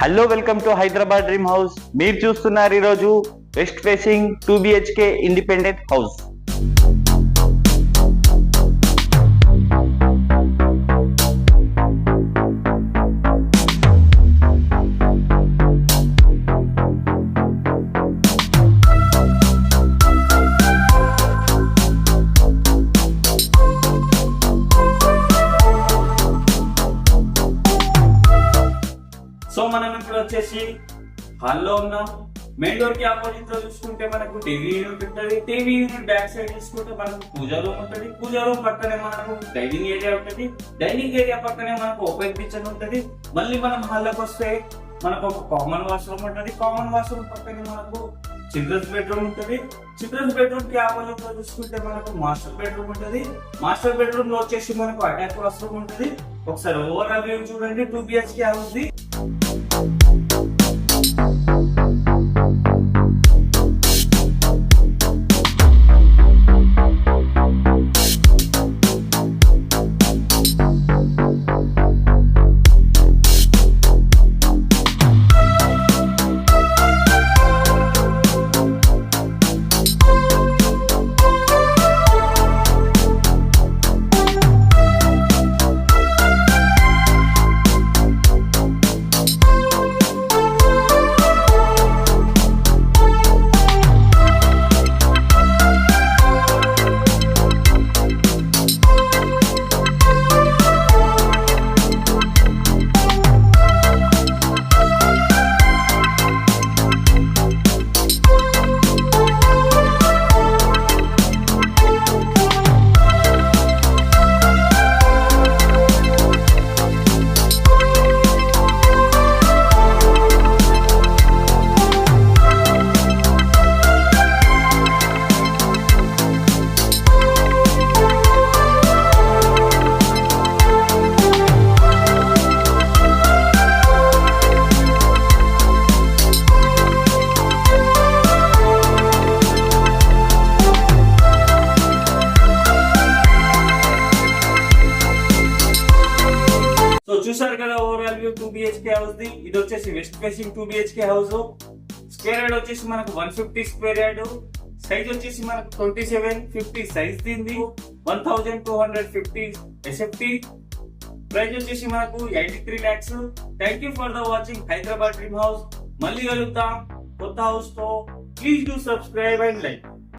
Hello, welcome to Hyderabad dream house. మీరు చూస్తున్నారు ఈరోజు west facing 2 BHK independent house. So మనం ఇప్పుడు వచ్చేసి హాల్లో ఉన్నాం. మెయిన్ డోర్ కి ఆపోజిట్ లో చూసుకుంటే మనకు టీవీ యూనిట్ ఉంటుంది. టీవీ యూనిట్ బ్యాక్ సైడ్ చూసుకుంటే మనకు పూజా రూమ్ ఉంటుంది. పూజా రూమ్ పక్కనే మనకు డైనింగ్ ఏరియా ఉంటుంది. డైనింగ్ ఏరియా పక్కనే మనకు ఓపెన్ కిచెన్ ఉంటుంది. మళ్ళీ మనం హాల్లోకి వస్తే మనకు ఒక కామన్ వాష్రూమ్ ఉంటుంది. కామన్ వాష్రూమ్ పక్కనే మనకు చిల్డ్రన్స్ బెడ్రూమ్ ఉంటుంది. చిల్డ్రన్స్ బెడ్రూమ్ కి ఆపోజిట్ లో చూసుకుంటే మనకు మాస్టర్ బెడ్రూమ్ ఉంటుంది. మాస్టర్ బెడ్రూమ్ లో వచ్చేసి మనకు అటాచ్ వాష్రూమ్ ఉంటుంది. ఒకసారి ఓవరాల్ వ్యూ చూడండి 2 BHK హౌస్ ది. చూసారు కదా overall view 2 BHK house the. ఇది వచ్చేసి west facing 2 BHK house. Square yard వచ్చేసి మనకు 150 స్క్వేర్ యార్డ్. సైజ్ వచ్చేసి మనకు 2750 సైజ్ దీంది. 1250 SFT. ప్రైస్ వచ్చేసి మనకు 83 lakhs. Thank you for the watching Hyderabad dream house. మళ్ళీ కలుద్దాం కొత్త హౌస్ తో. Please do subscribe and like.